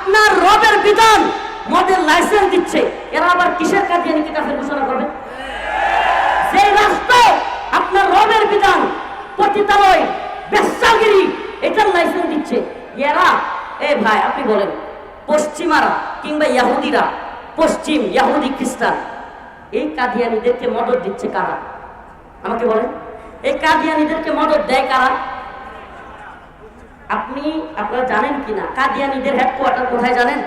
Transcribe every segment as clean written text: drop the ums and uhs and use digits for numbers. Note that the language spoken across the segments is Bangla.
আপনার রবের বিধান মদের লাইসেন্স দিচ্ছে, এরা আবার কিসের কাদিয়ানি কি কাফের ঘোষণা করবে? সেই রাষ্ট্র আপনার রবের বিধান পতিতালয় বেশ্যাগিরি এটার লাইসেন্স দিচ্ছে, এরা এ ভাই আপনি বলেন পশ্চিমারা কিংবা ইহুদিরা, পশ্চিম ইহুদি খ্রিস্টান, এই কাদিয়ানিদেরকে মদদ দিচ্ছে কারা? আমাকে বলেন, এই কাদিয়ানিদেরকে মদদ দেয় কারা? আপনারা জানেন কিনা কাদিয়ানিদের হেডকোয়ার্টার কোথায় জানেন?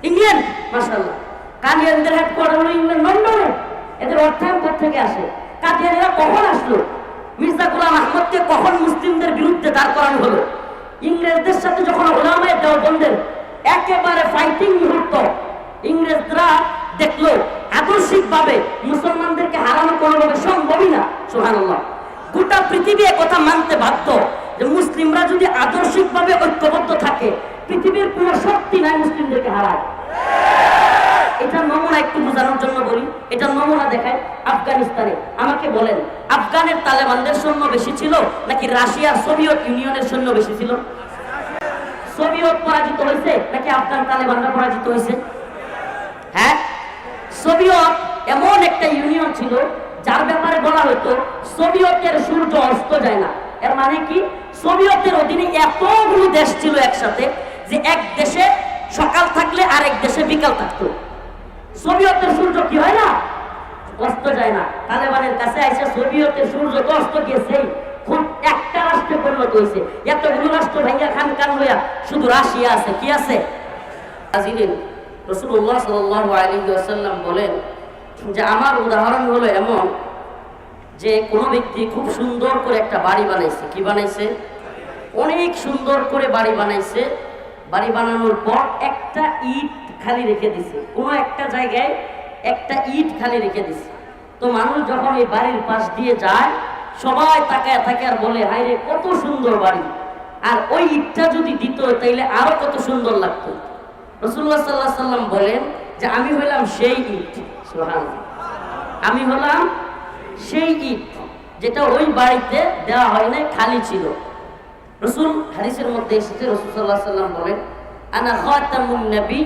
ইংল্যান্ড। মাশাআল্লাহ, কাদিয়ানিদের হেডকোয়ার্টার হলো ইংল্যান্ড, লন্ডনে। এদের অর্থায়ন কোথেকে আসে? কাদিয়ানিরা কখন আসলো? মির্জা গোলাম আহমদকে কখন মুসলিমদের বিরুদ্ধে দাঁড় করানো হলো? ইংরেজদের সাথে যখন ওলামায়ে দেওবন্দের একেবারে ফাইটিং মুহূর্ত, ইংরেজরা দেখলো আদর্শিকভাবে মুসলমানদেরকে হারানো কোনোভাবে সম্ভবই না। সুবহানাল্লাহ, গোটা পৃথিবী একথা মানতে বাধ্য যে মুসলিমরা যদি আদর্শিকভাবে ঐক্যবদ্ধ থাকে, পৃথিবীর কোন শক্তি নাই মুসলিমদেরকে হারায়। এটা নমুনা একটু বোঝানোর জন্য বলি, এটা নমুনা দেখায় আফগানিস্তানে। আমাকে বলেন, আফগানের তালেবানদের সৈন্য বেশি ছিল নাকি রাশিয়ার সোভিয়েত ইউনিয়নের সৈন্য বেশি ছিল? সোভিয়েত পরাজিত হয়েছে নাকি আফগান তালেবানরা পরাজিত হয়েছে? হ্যাঁ, সোভিয়েত এমন একটা ইউনিয়ন ছিল যার ব্যাপারে বলা হতো সোভিয়েতের সূর্য অস্ত যায় না। এর মানে কি? সোভিয়েতের অধীনে এতগুলো দেশ ছিল একসাথে যে এক দেশে সকাল থাকলে আরেক দেশে বিকাল থাকতো। সোভিয়েতের সূর্য কি হয় না, অস্ত যায় না। তালেবানের কাছে আইসা সোভিয়েতের সূর্য তো অস্ত গিয়েছেই, খুব একটা রাষ্ট্রে পরিণত হয়েছে। এতগুলো রাষ্ট্র ভেঙ্গা খান খান হইয়া শুধু রাশিয়া আছে। কি আছে? রাসূলুল্লাহ সাল্লাল্লাহু আলাইহি ওয়াসাল্লাম বলেন যে আমার উদাহরণ হলো এমন যে কোনো ব্যক্তি খুব সুন্দর করে একটা বাড়ি বানাইছে। কি বানাইছে? অনেক সুন্দর করে বাড়ি বানাইছে। বাড়ি বানানোর পর একটা ইট খালি রেখে দিছে, কোনো একটা জায়গায় একটা ইট খালি রেখে দিছে। তো মানুষ যখন এই বাড়ির পাশ দিয়ে যায় সবাই তাকায় থাকে আর বলে হায় রে কত সুন্দর বাড়ি, আর ওই ইটটা যদি দিত তাইলে আরো কত সুন্দর লাগতো। রাসূলুল্লাহ সাল্লাল্লাহু আলাইহি ওয়াসাল্লাম বলেন যে আমি হইলাম সেই ইট। সুবহানাল্লাহ, আমি হলাম সেই ইট যেটা ওই বাড়িতে দেওয়া হয় না, খালি ছিল। রাসূল হাদিসের মধ্যে এসেছে, রাসূল সাল্লাল্লাহু আলাইহি ওয়াসাল্লাম বলেন আনা খাতামুন নবী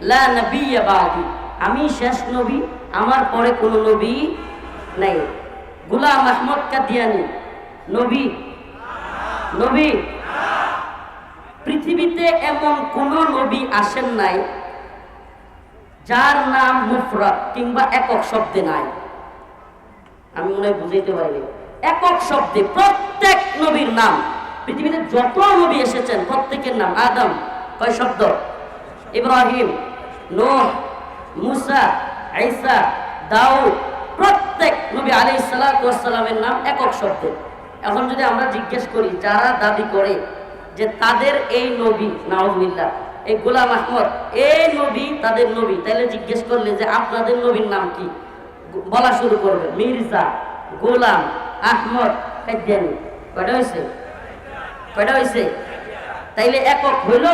লা নবিয়্যা বাদি, আমি শেষ নবী, আমার পরে কোনো নবী নাই। গোলাম আহমদ কাদিয়ানী নবী? নবী? পৃথিবীতে এমন কোন নবী আসেন নাই যার নাম মুফরাদ কিংবা একক শব্দে নাই। আমি মনে হয় বুঝাইতে পারিনি। একক শব্দে প্রত্যেক নবীর নাম, পৃথিবীতে যত নবী এসেছেন প্রত্যেকের নাম। আদম কয় শব্দ? ইব্রাহিম, নূহ, মুসা, ঈসা, দাউদ, প্রত্যেক নবী আলাইহিস সালাতু ওয়াস সালামের নাম একক শব্দে। এখন যদি আমরা জিজ্ঞেস করি যারা দাবি করে যে তাদের এই নবী, নাউযুবিল্লাহ, এই গোলাম আহমদ এই নবী তাদের নবী, তাহলে জিজ্ঞেস করলে যে আপনাদের নবীর নাম কি, বলা শুরু করবে মির্জা গোলাম আহমদ কাদিয়ানী। কয়টা হয়েছে? কয়টা হয়েছে? তাইলে একক হইল?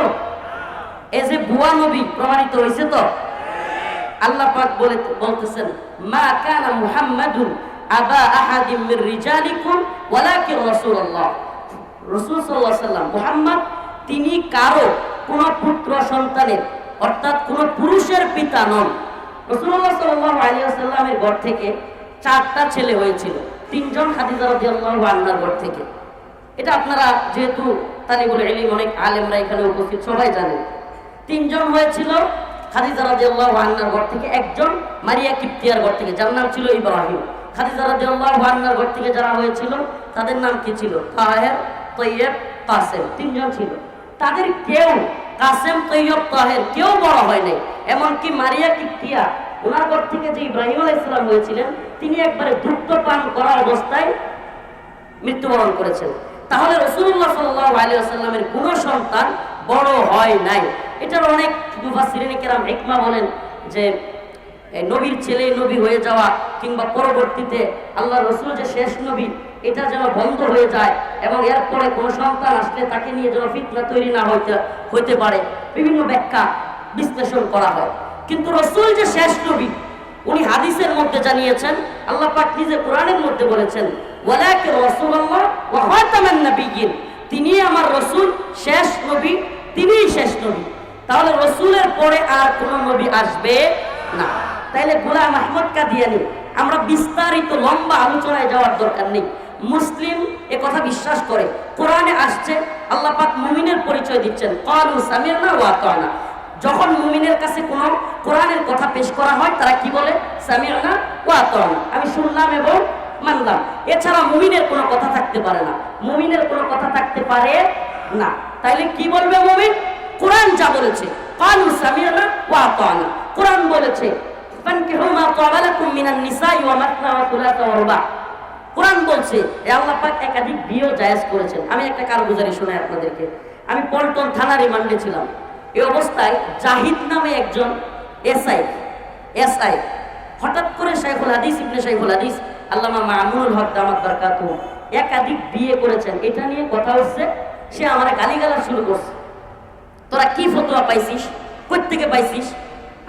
এই যে ভুয়া নবী প্রমাণিত হয়েছে তো। আল্লাহ পাক বলতেছেন মা কানা মুহাম্মাদুন আবা আহাদিম মির রিজালিকুম ওয়ালাকিন রাসূলুল্লাহ। রাসূল সাল্লাল্লাহু আলাইহি ওয়াসাল্লাম মুহাম্মদ তিনি কারো কোন পুত্র সন্তানের অর্থাৎ কোন পুরুষের পিতা নন। রাসূলুল্লাহ সাল্লাল্লাহু আলাইহি ওয়াসাল্লামের ঘর থেকে 4টা ছেলে হয়েছিল, 3জন খাদিজা রাদিয়াল্লাহু আনহার ঘর থেকে। এটা আপনারা যেহেতু তালিবুল ইলম অনেক আলেমরা এখানে উপস্থিত সবাই জানেন। 3জন হয়েছিল খাদিজা রাদিয়াল্লাহু আনহার ঘর থেকে, একজন মারিয়া কিপ্তিয়ার ঘর থেকে যার নাম ছিল ইব্রাহিম। খাদিজা রাদিয়াল্লাহু আনহার ঘর থেকে যারা হয়েছিল তাদের নাম কি ছিল? তাহের, তৈয়ব, কাসেম। 3জন ছিল। তাদের কেউ কাসেম, তৈয়ব, তাহের কেউ বড় হয় নাই। এমনকি মারিয়া কিপ্তিয়া ওনার ঘর থেকে যে ইব্রাহিম আলাইহিস সালাম হয়েছিলেন তিনি একবারে দুগ্ধ পান করা অবস্থায় মৃত্যুবরণ করেছেন। তাহলে রাসূলুল্লাহ সাল্লাল্লাহু আলাইহি ওয়াসাল্লামের কোনো সন্তান বড় হয় নাই। এটার অনেক মুফাসসিরিনে কেরাম হিকমা বলেন যে নবীর ছেলে নবী হয়ে যাওয়া কিংবা পরবর্তীতে আল্লাহর রাসূল যে শেষ নবী এটা যেন বন্ধ হয়ে যায় এবং এরপরে কোনো সন্তান আসলে তাকে নিয়ে যেন ফিতনা তৈরি না হইতে পারে, বিভিন্ন ব্যাখ্যা বিশ্লেষণ করা হয়। কিন্তু রাসূল যে শেষ নবী উনি হাদিসের মধ্যে জানিয়েছেন, আল্লাহ পাক নিজে কোরআনের মধ্যে বলেছেন ওয়ালাকিন রাসূলুল্লাহ ওয়া খাতামান নাবিয়্যিন, তিনি আমার রাসূল, শেষ নবী, তিনিই শেষ নবী। তাহলে রসুলের পরে আর কোন নবী আসবে না। তাইলে গোলাম আহমদ কাদিয়ানী আমরা বিস্তারিত লম্বা আলোচনায় যাওয়ার দরকার নেই। মুসলিম এ কথা বিশ্বাস করে, কোরআনে আসছে আল্লাহ পাক মুমিনের পরিচয় দিচ্ছেন, ক্বালু সামি'না ওয়া আতা'না। যখন মুমিনের কাছে কোনো কোরআনের কথা পেশ করা হয় তারা কি বলে? সামি'না ওয়া আতা'না, আমি শুনলাম এবং মানলাম। এছাড়া মুমিনের কোনো কথা থাকতে পারে না, মুমিনের কোনো কথা থাকতে পারে না। তাইলে কি বলবে মুমিন? কোরআন যা বলেছে, ক্বালু সামি'না ওয়া আতা'না। কোরআন বলেছে ফানকিহু মা তাবা লাকুম মিনান নিসাই ওয়া মাসনা ওয়া সুলাসা ওয়া রুবা। কোরআন বলছে আল্লাহ পাক একাধিক বিয়ে জায়েজ করেছেন। আমি একটা কারগুজারি শোনাই আপনাদেরকে। আমি পল্টন থানার রিমান্ডে ছিলাম। এই অবস্থায় জাহিদ নামে একজন এসআই হঠাৎ করে শাইখুল হাদিস ইবনে শাইখুল হাদিস আল্লামা মামুনুল হক দামাত বারাকাতুহু একাধিক বিয়ে করেছেন, এটা নিয়ে কথা হচ্ছে। সে আমার গালিগালাজ শুরু করছে, তোরা কি ফতোয়া পাইছিস, কই থেকে পাইছিস,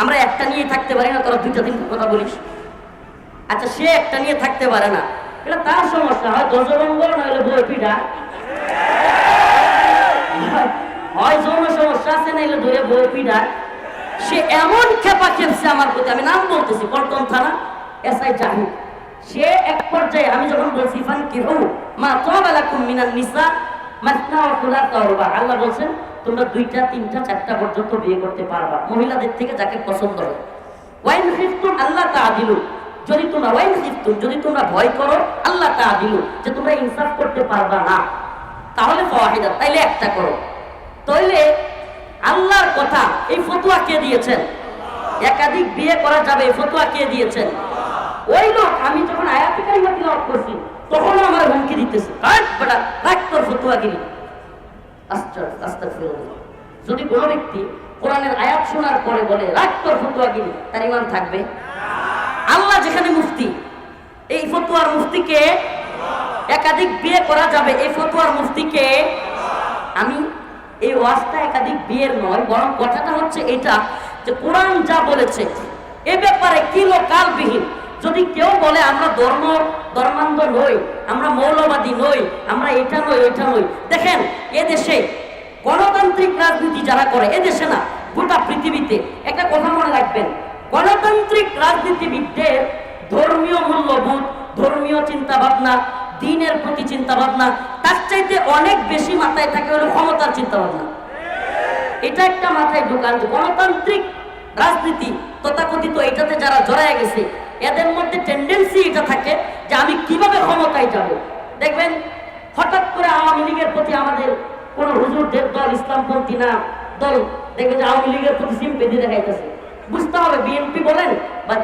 আমরা একটা নিয়ে থাকতে পারি না, তোরা দুইটা তিনটা কথা বলিস। আচ্ছা, সে একটা নিয়ে থাকতে পারে না, এটা তার সমস্যা। হয় ধ্বজভঙ্গ, নইলে বই পিঠা, হয় যৌন সমস্যা আছে, নাইলে ধরে বই পিঠা। সে এমন খেপা খেপছে আমার প্রতি, আমি নাম বলতেছি, পল্টন থানা এসআই জাহিদ। সে এক পর্যায়ে আমি যখন বলছি ফানকিহু মা তাবা লাকুম মিনান নিসা মাসনা ওয়া সুলাসা ওয়া রুবা, আল্লাহ বলছেন তোমরা দুইটা তিনটা চারটা পর্যন্ত বিয়ে করতে পারবা, মহিলাদের থেকে যাকে পছন্দ হয়। ওয়াইন খিফতুম আল্লাহ তাআদিলু, যদি তোমরা ওয়াইন খিফতুম, যদি তোমরা ভয় করো, আল্লাহ তাআদিলু, যে তোমরা ইনসাফ করতে পারবা না, তাহলে ফাওয়াহিদা, তাইলে একটা করো। তাইলে আল্লাহর কথা, এই ফতোয়া কে দিয়েছেন? একাধিক বিয়ে করা যাবে, এই ফতোয়া কে দিয়েছেন? ওই লোক আমি যখন আয়াতে কারিমা তিলাওয়াত করছি তখন আমার হুমকি দিতেছে, হাট বেটা, রাখ তোর ফতোয়াগিরি। আস্তাগফিরুল্লাহ। যদি কোনো ব্যক্তি কোরআনের আয়াত শোনার পরে বলে রাখ তোর ফতোয়াগিরি, তার ঈমান থাকবে? আল্লাহ যেখানে মুফতি, এই ফতোয়ার মুফতিকে একাধিক বিয়ে করা যাবে, এই ফতোয়ার মুফতিকে। আমি এই ওয়াজটা একাধিক বিয়ের নয়, বরং কথাটা হচ্ছে এটা যে কোরআন যা বলেছে এ ব্যাপারে কিলোকালবিহীন। যদি কেউ বলে আমরা ধর্মান্ধ নই, আমরা মৌলবাদী নই, আমরা এটা নই ওইটা নই। দেখেন, এদেশে গণতান্ত্রিক রাজনীতি যারা করে, এদেশে না গোটা পৃথিবীতে, একটা কথা মনে রাখবেন, গণতান্ত্রিক রাজনীতিবিদদের ধর্মীয় মূল্যবোধ, ধর্মীয় চিন্তা ভাবনা, দ্বীনের প্রতি চিন্তা ভাবনা, তার চাইতে অনেক বেশি মাথায় থাকে হলো ক্ষমতার চিন্তা ভাবনা। এটা একটা মাথায় ঢোকান, গণতান্ত্রিক রাজনীতি তথাকথিত এটাতে যারা জড়ায় গেছে, এদের মধ্যে টেন্ডেন্সি এটা থাকে যে আমি কিভাবে ক্ষমতায় যাব। দেখবেন হঠাৎ করে আওয়ামী লীগের প্রতি আমাদের কোন হুজুরদের দল, ইসলামপন্থী না দল, দেখবেন যে আওয়ামী লীগের প্রতি সিম্পেথি দেখাইতেছে। বুঝতে হবে, বিএনপি বলেন বা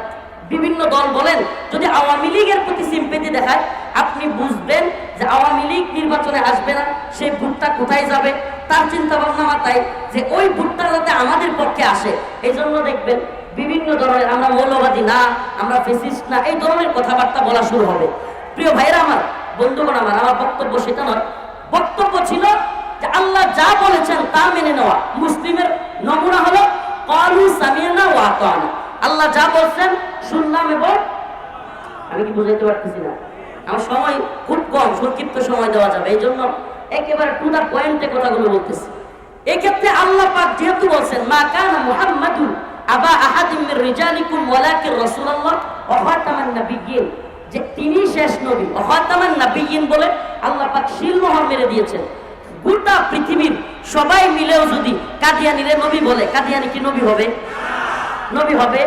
বিভিন্ন দল বলেন, যদি আওয়ামী লীগের প্রতি সিম্পেথি দেখায়, আপনি বুঝবেন যে আওয়ামী লীগ নির্বাচনে আসবে না, সেই ভোটটা কোথায় যাবে, তার চিন্তা ভাবনা মাথায় যে ওই ভোটটা যাতে আমাদের পক্ষে আসে। এই জন্য দেখবেন বিভিন্ন ধরনের আমরা মৌলবাদী না, আমরা ফেসিস্ট না, এই ধরনের কথাবার্তা বলা শুরু হবে। প্রিয় ভাইরা আমার, বন্ধুগণ আমার, আমার বক্তব্য সেটা নয়। বক্তব্য ছিল যে আল্লাহ যা বলেছেন তা মেনে নেওয়া। মুসলিমের নমুনা হলো ক্বালু সামি'না ওয়া আতা'না। আল্লাহ যা বলছেন শুনলাম এবং, আমি কি বুঝাইতে পারতেছি না? আমার সময় খুব কম, সংক্ষিপ্ত সময় দেওয়া যাবে, এই জন্য একেবারে টু দা পয়েন্টে কথাগুলো বলতেছি। এক্ষেত্রে আল্লাহ পাক যেহেতু বলছেন মা কানা মুহাম্মাদুন আবা আহাদিম মির রিজালিকুম ওয়ালাকিন রাসূলুল্লাহ ওয়া খাতামান নাবিয়্যিন, যে তিনি শেষ নবী, ওয়া খাতামান নাবিয়্যিন বলে আল্লাহ পাক শিলমোহর মেরে দিয়েছেন। গোটা পৃথিবীর সবাই মিলেও যদি কাদিয়ানীরে নবী বলে, কাদিয়ানী কি নবী হবে? নবী হবে?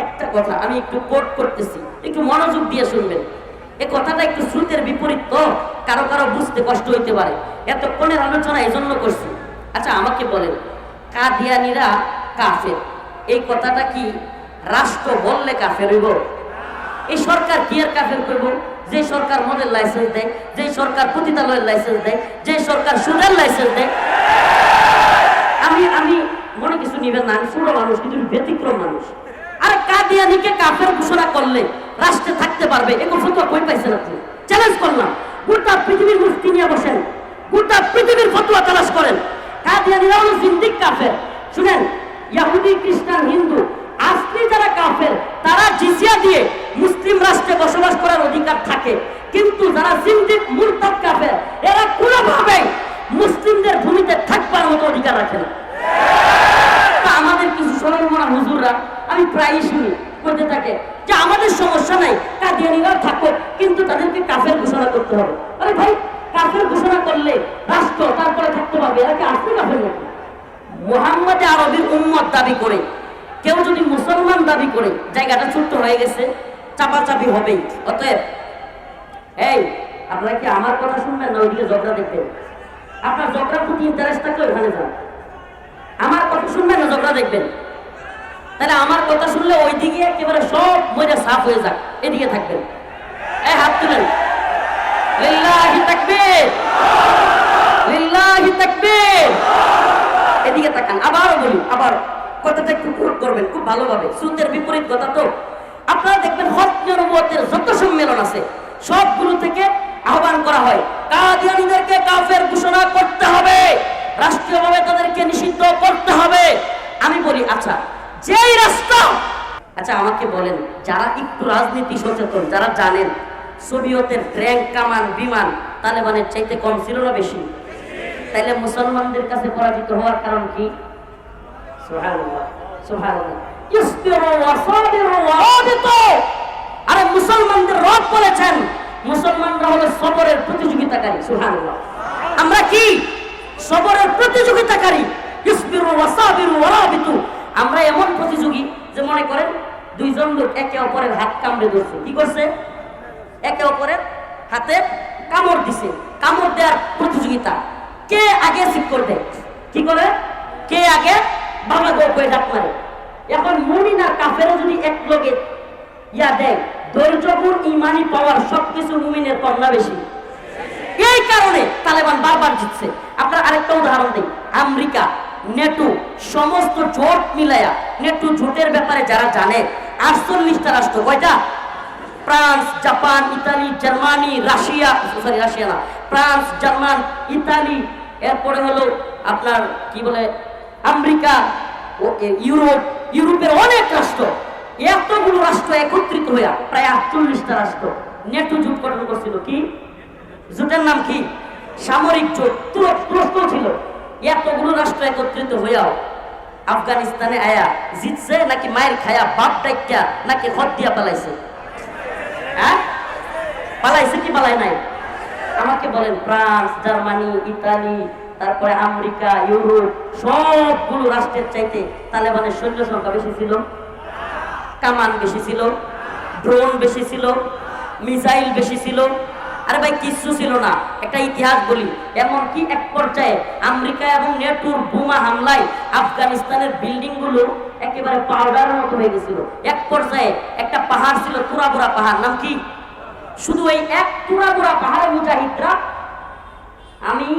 একটা কথা আমি একটু কোট করতেছি, একটু মনোযোগ দিয়ে শুনবেন। এই কথাটা একটু শ্রুতের বিপরীত, তো কারো কারো বুঝতে কষ্ট হইতে পারে। এতক্ষণের আলোচনা এজন্য করছি। আচ্ছা আমাকে বলেন, কাদিয়ানীরা কাফের, এই কথাটা কি রাষ্ট্র বললে কাফের হইব? এই সরকার কি আর কাফের করব? যে সরকার মদের লাইসেন্স দেয়, যে সরকার পতিতালয়ের লাইসেন্স দেয়, যে সরকার সুদের লাইসেন্স দেয়। আমি মনে কিছু নিবেন না, আমি ছোট মানুষ, কিন্তু ব্যতিক্রম মানুষ। আর কাদিয়ানীকে কাফের ঘোষণা করলে রাষ্ট্রে থাকতে পারবে, এরকম ফতোয়া কই পাইছেন আপনি? চ্যালেঞ্জ করলাম, গোটা পৃথিবীর মুফতি নিয়ে বসেন, গোটা পৃথিবীর ফতোয়া তালাশ করেন। কাদিয়ানীরা হলো জিন্দিক কাফের। শুনেন, ইহুদি, খ্রিস্টান, হিন্দু আসলে যারা কাফের, তারা জিজিয়া দিয়ে মুসলিম রাষ্ট্রে বসবাস করার অধিকার থাকে, কিন্তু যারা জিন্দিক মুরতাদ কাফের, এরা কোনোভাবেই মুসলিমদের ভূমিতে থাকবার মতো অধিকার রাখে না। হুজুররা আমি প্রায়ই শুনি বলতে থাকে যে আমাদের সমস্যা নাই, কাদিয়ানীরা থাকো, কিন্তু তাদেরকে কাফের ঘোষণা করতে হবে। আরে ভাই, কাফের ঘোষণা করলে রাষ্ট্র তারপরে থাকতে পারবে, এরা কি আসলে কাফের নাকি? মুহাম্মদে আরবির উম্মত দাবি করে কেউ যদি মুসলমান দাবি করে, জায়গাটা ছোট্ট হয়ে গেছে, চাপাচাপি হবেই। অতএব এই আপনারা কি আমার কথা শুনবেন না ওইদিকে ঝগড়া দেখবেন? আপনার ঝগড়ার প্রতি ইন্টারেস্ট থাকলে ওখানে যান। আমার কথা শুনবেন না ঝগড়া দেখবেন? তাহলে আমার কথা শুনলে ওইদিকে একেবারে সব মজা সাফ হয়ে যাক, এদিকে থাকবেন। এই হাত তুলেন, লিল্লাহি তাকবীর, লিল্লাহি তাকবীর। এদিকে তাকান, আবারও বলি, আবার কথাটা একটু নোট করবেন খুব ভালোভাবে। সুন্নের বিপরীত কথা তো। আপনারা দেখবেন খতমে নবুয়তের যত সম্মেলন আছে সবগুলো থেকে আহ্বান করা হয় কাদিয়ানীদেরকে কাফের ঘোষণা করতে হবে, রাষ্ট্রীয়ভাবে তাদেরকে নিষিদ্ধ করতে হবে। আমি বলি আচ্ছা, যেই রাষ্ট্র, আচ্ছা আমাকে বলেন, যারা একটু রাজনীতি সচেতন, যারা জানেন সোভিয়েতের ট্যাঙ্ক, কামান, বিমান তালেবানের চাইতে কম ছিল না বেশি? তাইলে মুসলমানদের কাছে পরাজিত হওয়ার কারণ কি? সুবহানাল্লাহ, সুবহানাল্লাহ। ইসবিরু ওয়া সাবিরু ওয়া রাবিতু। আরে মুসলমানদের রব বলেছেন, মুসলমানরা হলো সবরের প্রতিযোগিতাকারী। সুবহানাল্লাহ। আমরা কি সবরের প্রতিযোগিতাকারী? ইসবিরু ওয়া সাবিরু ওয়া রাবিতু। আমরা এমন প্রতিযোগী যে মনে করেন দুইজন লোক একে অপরের হাত কামড়ে ধরছে, কি করছে? একে অপরের হাতে কামড় দিছে। কামড় দেওয়ার প্রতিযোগিতা, কে আগে শিক্ষর দেয়, কি করে, কে আগে বাবা গো করে ডাক মারে। এখন মুমিন আর কাফেরও যদি এক লগে ইয়া দেয়, ধৈর্য গুণ, ইমানি পাওয়ার সবকিছু মুমিনের কম না বেশি? এই কারণে তালেবান বারবার জিতছে। আপনার আরেকটা উদাহরণ দিই, আমেরিকা, নেটো, সমস্ত জোট মিলায়া, নেটো জোটের ব্যাপারে যারা জানে, 48টা রাষ্ট্র, কয়টা? France, Japan, Italy, Germany, Russia, sorry Russia না, ফ্রান্স, জার্মান, ইতালি, এরপরে হলো আপনার কি বলে আমেরিকা, ইউরোপ, ইউরোপের অনেক রাষ্ট্র, এতগুলো রাষ্ট্র একত্রিত হইয়া প্রায় 48টা রাষ্ট্র নেটো জোট গঠন করছিল। কি জোটের নাম কি? সামরিক জোট। তুরস্ক ছিল। এতগুলো রাষ্ট্র একত্রিত হইয়াও আফগানিস্তানে আয়া জিতছে নাকি মায়ের খায়া বাপ ডাইকা নাকি হদ দিয়া পালাইছে? হ্যাঁ, পালাইছে কি পালাই নাই? আমাকে বলেন, ফ্রান্স, জার্মানি, ইতালি, তারপরে আমেরিকা, ইউরোপ, সবগুলো রাষ্ট্রের চাইতে তালেবানের সৈন্য সংখ্যা বেশি ছিল, কামান বেশি ছিল, ড্রোন বেশি ছিল, মিসাইল বেশি ছিল। আরে ভাই কিচ্ছু ছিল না। একটা ইতিহাস বলি, এমনকি এক পর্যায়ে আমেরিকা এবং নেটোর বোমা হামলায় আফগানিস্তানের বিল্ডিং গুলো একেবারে পাউডারের মতো হয়ে গেছিল। এক পর্যায়ে একটা পাহাড় ছিল, তুরাবুরা পাহাড়, নাম কি? শুধু এই এক তুরাবুরা পাহাড়ে মুজাহিদরা, আমি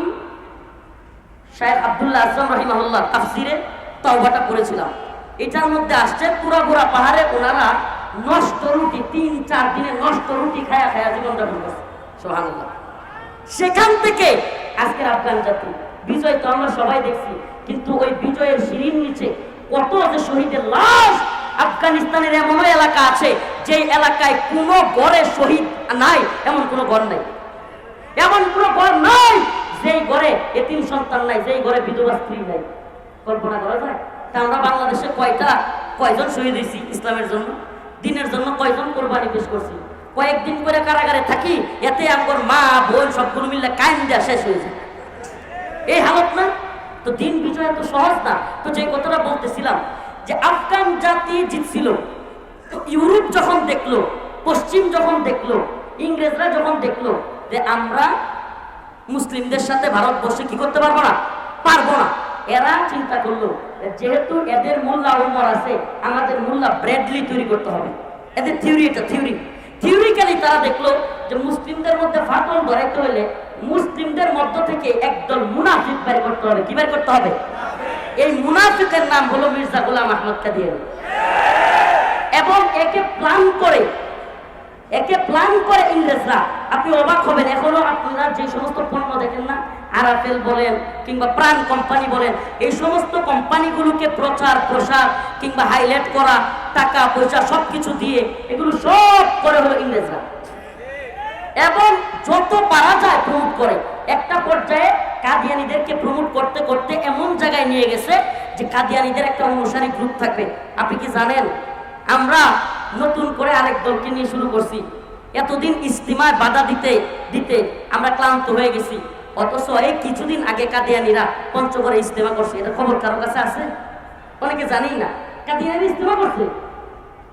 শায়েখ আব্দুল্লাহ আজম রাহিমাহুল্লাহ তাফসিরে তাওবাটা পড়েছিলাম, এটার মধ্যে আসছে তুরাবুরা পাহাড়ে ওনারা নষ্ট রুটি, 3-4 দিনে নষ্ট রুটি খায়া খায়া জীবন যাপন করছে। সুবহানাল্লাহ। সেখান থেকে আজকের আফগান জাতি বিজয় তো আমরা সবাই দেখছি, কিন্তু ওই বিজয়ের সিঁড়ির নিচে কত যে শহীদের লাশ। আফগানিস্তানের এমন এলাকা আছে যে এলাকায় কোনো ঘরে শহীদ নাই, এমন কোনো ঘর নাই, এমন কোনো ঘর নাই যেই ঘরে এতিম সন্তান নাই, যেই ঘরে বিধবা স্ত্রী নাই। কল্পনা করা যায়? তা আমরা বাংলাদেশে কয়জন শহীদ হয়েছি ইসলামের জন্য, দিনের জন্য কয়জন কোরবানি পেশ করছি? কয়েকদিন করে কারাগারে থাকি, এতে আমার মা বোন সবগুলো মিললে কাইন দেওয়া শেষ হয়ে যায়। এই হালত না? তো দিন বিজয় এত সহজ না। তো যে কথাটা বলতেছিলাম, যে আফগান জাতি জিতছিল, তো ইউরোপ যখন দেখলো, পশ্চিম যখন দেখলো, ইংরেজরা যখন দেখলো যে আমরা মুসলিমদের সাথে ভারতবর্ষে কি করতে পারবো না, পারবো না, এরা চিন্তা করলো যেহেতু এদের মোল্লা উমর আছে, আমাদের মোল্লা ব্রেডলি তৈরি করতে হবে। এদের থিওরি, এটা থিওরিক্যালি তারা দেখলো যে মুসলিমদের মধ্যে ফাটল ধরাইতে হলে মুসলিমদের মধ্য থেকে একদল মুনাফিক বের করতে হবে। কি বের করতে হবে? এই মুনাফিকের নাম হলো মির্জা গোলাম আহমদ কাদিয়ানী। এবং একে প্ল্যান করে ইংরেজরা। আপনি অবাক হবেন, এখনো আপনারা যে সমস্ত পণ্য দেখেন না, আরাফেল বলেন কিংবা প্রাণ কোম্পানি বলেন, এই সমস্ত কোম্পানিগুলোকে প্রচার প্রসার কিংবা হাইলাইট করা, টাকা পয়সা সবকিছু দিয়ে এগুলো সব করে হলো ইংরেজরা। এবং যত পারা যায় প্রমোট করে। একটা পর্যায়ে কাদিয়ানীদেরকে প্রমোট করতে করতে এমন জায়গায় নিয়ে গেছে যে কাদিয়ানীদের একটা অনুসারী গ্রুপ থাকবে। আপনি কি জানেন আমরা নতুন করে আরেক দলকে নিয়ে শুরু করছি? এতদিন ইস্তিমায় বাধা দিতে দিতে আমরা ক্লান্ত হয়ে গেছি, অথচ এই কিছুদিন আগে কাদিয়ানীরা পঞ্চগড়ে ইস্তেমা করছে। এটা খবর কারো কাছে আছে? অনেকে জানি না কাদিয়ানী ইস্তেমা করছে।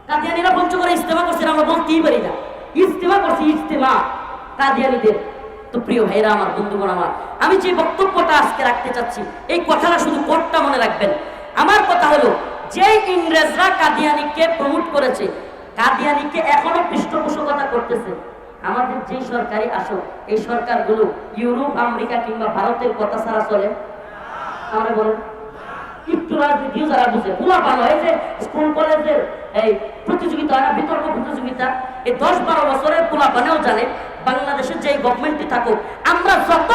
কাদিয়ানীরা পঞ্চগড়ে ইস্তেমা করছে, আমরা বলতেই পারি না। ইস্তেমা করছে, ইস্তেমা কাদিয়ানীদের। তো প্রিয় ভাইরা আমার, বন্ধুগণ আমার, আমি যে বক্তব্যটা আজকে রাখতে চাচ্ছি এই কথাটা শুধু কোটটা মনে রাখবেন। আমার কথা হলো, যে ইংরেজরা কাদিয়ানীকে প্রমোট করেছে, কাদিয়ানীকে এখনো পৃষ্ঠপোষকতা করতেছে আমাদের যে সরকারি আসল, এই সরকারগুলো ইউরোপ, আমেরিকা কিংবা ভারতের কথা ছাড়া চলে? আমরা বলেন, একটু রাজনীতিও যারা বুঝে, পুরা ভালো এই যে স্কুল কলেজের এই প্রতিযোগিতা হয় না, বিতর্ক প্রতিযোগিতা, এই 10-12 বছরের পোলাপানেও জানে বাংলাদেশের যে গভর্নমেন্টই থাকুক, আমরা যত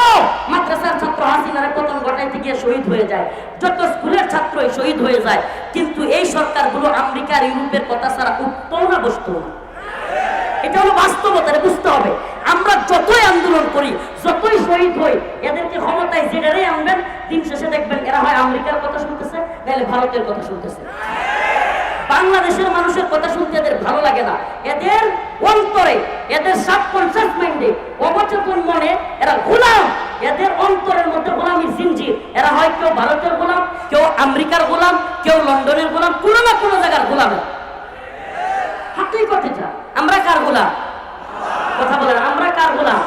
মাদ্রাসার ছাত্র হাসিনার পতন ঘটাইতে গিয়ে শহীদ হয়ে যায়, যত স্কুলের ছাত্রই শহীদ হয়ে যায়, কিন্তু এই সরকারগুলো আমেরিকার ইউরোপের কথা ছাড়া উঠতেও না, বসতেও না। এটা হলো বাস্তবতা, বুঝতে হবে। আমরা যতই আন্দোলন করি, যতই শহীদ হই, এদেরকে ক্ষমতায় যেটাই আনবেন, দিন শেষে দেখবেন এরা হয় আমেরিকার কথা শুনতেছে, নাহলে ভারতের কথা শুনতেছে। বাংলাদেশের মানুষের কথা শুনতে এদের ভালো লাগে না। এদের অন্তরে, এদের সাবকনশিয়াস মাইন্ডে, অবচেতন মনে এরা গোলাম। এদের অন্তরের মধ্যে গোলামি জিনজির। এরা হয় কেউ ভারতের গোলাম, কেউ আমেরিকার গোলাম, কেউ লন্ডনের গোলাম, কোনো না কোনো জায়গার গোলাম। হাতেই কথা যা, আমরা কার গোলাম? কথা বলেন, আমরা কার গোলাম?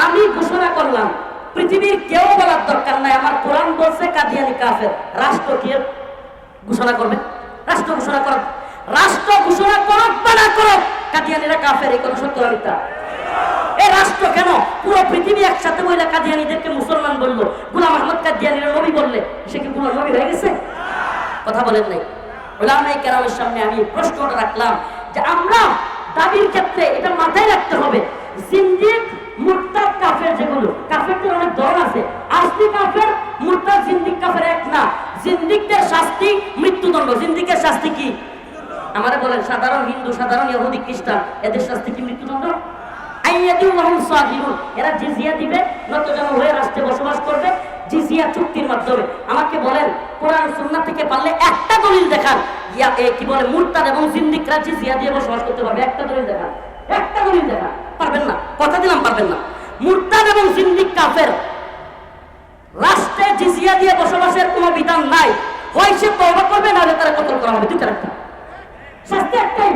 আমি ঘোষণা করলাম, পৃথিবীর কেউ বলার দরকার নাই, আমার কোরআন বলছে কাদিয়ানী কাফের। রাষ্ট্র কি ঘোষণা করবে? রাষ্ট্র ঘোষণা করো, রাষ্ট্র ঘোষণা করো বা না করো, কাদিয়ানীরা কাফের, এই কথা সত্য মিথ্যা? এই রাষ্ট্র কেন পুরো পৃথিবী একসাথে বলে কাদিয়ানীদেরকে মুসলমান বললো, গোলাম আহমদ কাদিয়ানীরা নবী বললে সে কি পুরো নবী হয়ে গেছে? কথা বলেন নাই? ওলামায়ে কেরামের সামনে আমি প্রশ্নটা রাখলাম যে আমরা দাবির ক্ষেত্রে এটা মাথায় রাখতে হবে, জিন্দিক, মুরতাদ, কাফের, যেগুলো কাফেরদের অনেক ধরন আছে। আসলি কাফের, মুরতাদ, জিন্দিক কাফের এক না। জিন্দিকদের শাস্তি মৃত্যুদণ্ড। জিন্দিকের শাস্তি কি? আমারে বলেন, সাধারণ হিন্দু, সাধারণ ইহুদি, খ্রিস্টান, এদের শাস্তি কি মৃত্যুদণ্ড? এরা জিজিয়া দিবে, নতজানু হয়ে রাষ্ট্রে বসবাস করবে জিজিয়া চুক্তির মাধ্যমে। আমাকে বলেন, কোরআন সুন্নাহ থেকে পারলে একটা দলিল দেখান কি বলে মুরতাদ এবং জিন্দিকরা জিজিয়া দিয়ে বসবাস করতে পারবে? একটা দলিল দেখান, একটা দলিল দেখান। পারবেন না, কথা দিলাম পারবেন না। মুরতাদ এবং জিন্দিক কাফের, রাষ্ট্রে জিজিয়া দিয়ে বসবাসের কোনো বিধান নাই। হয় সে তওবা করবে, না হলে তারা কতল করা হবে। দুইটা একটা শাস্তি, একটাই,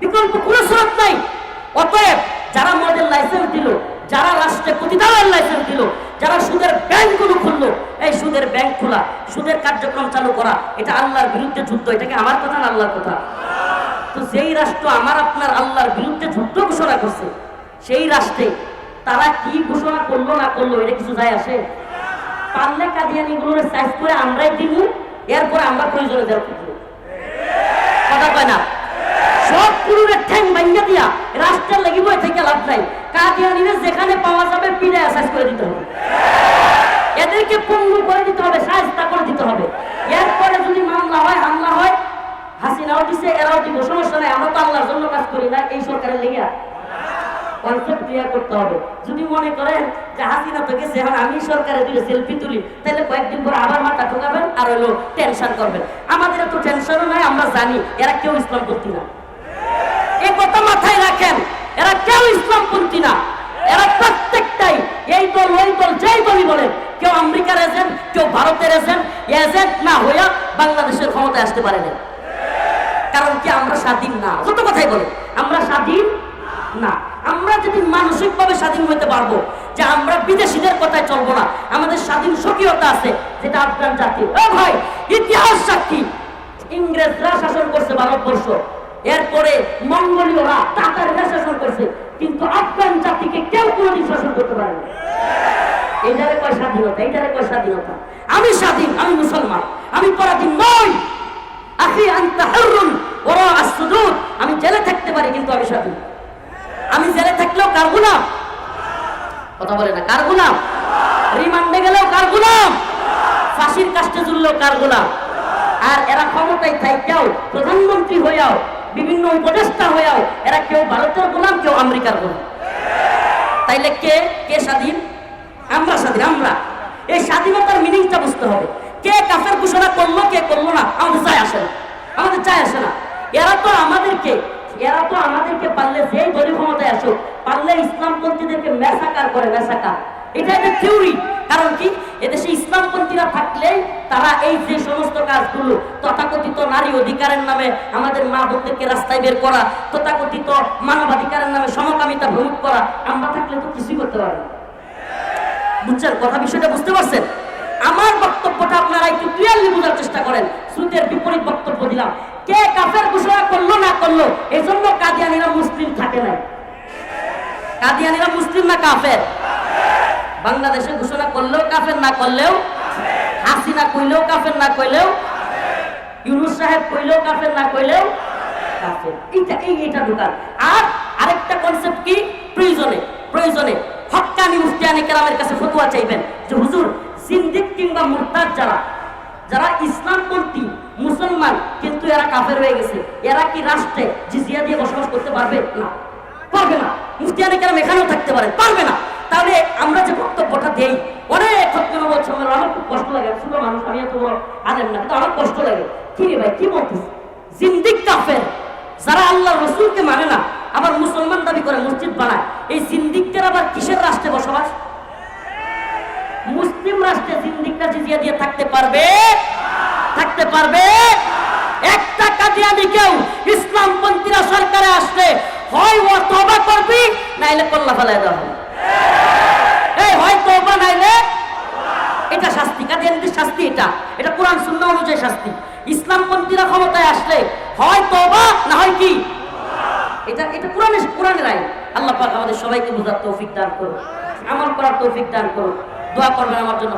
বিকল্প কোনো শর্ত নাই। অতএব যারা মদের লাইসেন্স দিল, যারা রাষ্ট্রে প্রতিদানের লাইসেন্স দিল, যারা সুদের ব্যাংকগুলো খুললো, এই সুদের ব্যাংক খোলা, সুদের কার্যক্রম চালু করা, এটা আল্লাহর বিরুদ্ধে যুদ্ধ। এটাকে আমার কথা না আল্লাহর কথা? তো যেই রাষ্ট্র আমার আপনার আল্লাহর বিরুদ্ধে যুদ্ধ ঘোষণা করছে, সেই রাষ্ট্রে তারা কি ঘোষণা করলো না করলো এটা কিছু যায় আসে? পারলে কাদিয়ানীগুলোর সাইজ করে আমরাই দিব, এরপরে আমরা প্রয়োজনে দেওয়া করবো। কথা কয় না? সব পুরুষের ঠ্যাং ভাঙ্গা দিয়া রাষ্ট্রের লাগি বই থেকে লাভ নাই। কাদিয়ানীরা যেখানে পাওয়া যাবে পিড়ে সাইজ করে দিতে হবে, এদেরকে পঙ্গু করে দিতে হবে, সাইজটা করে দিতে হবে। এরপরে যদি মামলা হয়, হামলা হয়, হাসিনাও দিচ্ছে, এরাও দিব, সমস্যা নাই। আমরা তো আল্লাহর জন্য কাজ করি না, এই সরকারের লেগে কনসেপ্ট ক্লিয়ার করতে হবে। যদি মনে করেন যে হাসিনা তো গেছে, এখন আমি সরকারে দুটো সেলফি তুলি, তাহলে কয়েকদিন পরে আবার মাথা ঠোকাবেন আর হলো টেনশন করবেন। আমাদের তো টেনশনও নাই, আমরা জানি এরা কেউ ইসলামপন্থী না। এই কথা মাথায় রাখেন, এরা কেউ ইসলামপন্থী না। এরা প্রত্যেকটাই এই দল ওই দল, যেই দলই বলেন, কেউ আমেরিকার এজেন্ট, কেউ ভারতের এজেন্ট। এজেন্ট না হইয়া বাংলাদেশের ক্ষমতায় আসতে পারে না। কারণ কি? আমরা স্বাধীন না। যত কথাই বলে আমরা স্বাধীন না। আমরা যদি মানসিকভাবে স্বাধীন হইতে পারবো যে আমরা বিদেশিদের কথায় চলবো না, আমাদের স্বাধীন স্বকীয়তা আছে, যেটা আফগান জাতি। ও ভাই, ইতিহাস সাক্ষী, ইংরেজরা শাসন করছে ভারতবর্ষ, এরপরে মঙ্গোলীয়রা, তাতাররা শাসন করছে, কিন্তু আফগান জাতিকে কেউ কোনোদিন শাসন করতে পারে না। এইটারে কয় স্বাধীনতা, এইটারে কয় স্বাধীনতা। আমি স্বাধীন, আমি মুসলমান, আমি পরাধীন নই। আখি আনতা হুররুন ওয়া আস-সুদুদ। আমি জেলে থাকতে পারি, কিন্তু আমি স্বাধীন। আমি জেলে থাকলেও কার গোলাম? কথা বলে না, কার গোলাম? রিমান্ডে গেলেও কার গোলাম? ফাঁসির কাস্টে ঝুললেও কার গোলাম? আর এরা ক্ষমতায় থাইকাও, প্রধানমন্ত্রী হইয়াও, বিভিন্ন উপদেষ্টা হইয়াও, এরা কেউ ভারতের গোলাম, কেউ আমেরিকার গোলাম। তাইলে কে কে স্বাধীন? আমরা স্বাধীন, আমরা। এই স্বাধীনতার মিনিংটা বুঝতে হবে। কে কাফের ঘোষণা করলো কে করলো না আমাদের যায় আসে না, আমাদের যায় আসে না। এরা তো আমাদেরকে পারলে যেই দলীয় ক্ষমতায় আসুক, পারলে ইসলামপন্থীদেরকে মেসাকার করে, মেসাকার। এটা এদের থিওরি। কারণ কি, এদেশে ইসলামপন্থীরা থাকলেই তারা এই যে সমস্ত কাজগুলো, তথাকথিত নারী অধিকারের নামে আমাদের মা বোনদেরকে রাস্তায় বের করা, তথাকথিত মানবাধিকারের নামে সমকামিতা ভ্রমণ করা, আমরা থাকলে তো কিছুই করতে পারি না। বুঝছেন কথা, বিষয়টা বুঝতে পারছেন? আমার বক্তব্যটা আপনারা একটু ক্লিয়ারলি বোঝার চেষ্টা করেন। শ্রুতের বিপরীত বক্তব্য দিলাম। কে কাফের ঘোষণা করলো না করলো, এজন্য কাদিয়ানীরা মুসলিম থাকে নাই। কাদিয়ানীরা মুসলিম না কাফের? বাংলাদেশে ঘোষণা করলেও কাফের, না করলেও, হাসিনা কইলেও কাফের, না কইলেও, ইউনূস সাহেব কইলেও কাফের, না কইলেও কাফের। এইটা ঢোকান। আর আরেকটা কনসেপ্ট কি, প্রয়োজনে হক্কানি মুফতিয়ানে কেরামের কাছে ফতোয়া চাইবেন যে হুজুর, জিন্দিক কিংবা মুরতাদ যারা ইসলামপন্থী মুসলমান কিন্তু এরা কাফের হয়ে গেছে, এরা কি রাষ্ট্রে জিজিয়া দিয়ে বসবাস করতে পারবে? না, পারবে না। মুফতিয়ানে কেরাম এখানেও থাকতে পারে, পারবে না। তাহলে আমরা যে বক্তব্যটা দেই, অনেক খতমের সময় আমার খুব কষ্ট লাগে। ছোট মানুষ, আমি এত বড় আলেম না, কিন্তু আমার কষ্ট লাগে। কি রে ভাই, কি বলছিস? জিন্দিক কাফের, যারা আল্লাহ রসুলকে মানে না, আবার মুসলমান দাবি করে, মসজিদ বানায়, এই জিন্দিকদের আবার কিসের রাষ্ট্রে বসবাস? মুসলিম রাষ্ট্রে জিন্দিকরা জিজিয়া দিয়ে থাকতে পারবে? থাকতে পারবে? একটা কাদিয়ানি কেউ ইসলামপন্থীরা সরকারে আসলে হয় ও তওবা করবি, নাইলে কল্লা ফেলায় দেওয়া হবে। এই হয় তওবা, নাইলে এটা শাস্তি, কাদিয়ানিদের শাস্তি। এটা কোরআন সুন্নাহ অনুযায়ী শাস্তি। ইসলামপন্থীরা ক্ষমতায় আসলে হয় তওবা, না হয় কি? এটা কোরআনের আইন। আল্লাহ পাক আমাদের সবাইকে বুঝার তৌফিক দান করুন, আমল করার তৌফিক দান করুন। দোয়া করবেন আমার জন্য।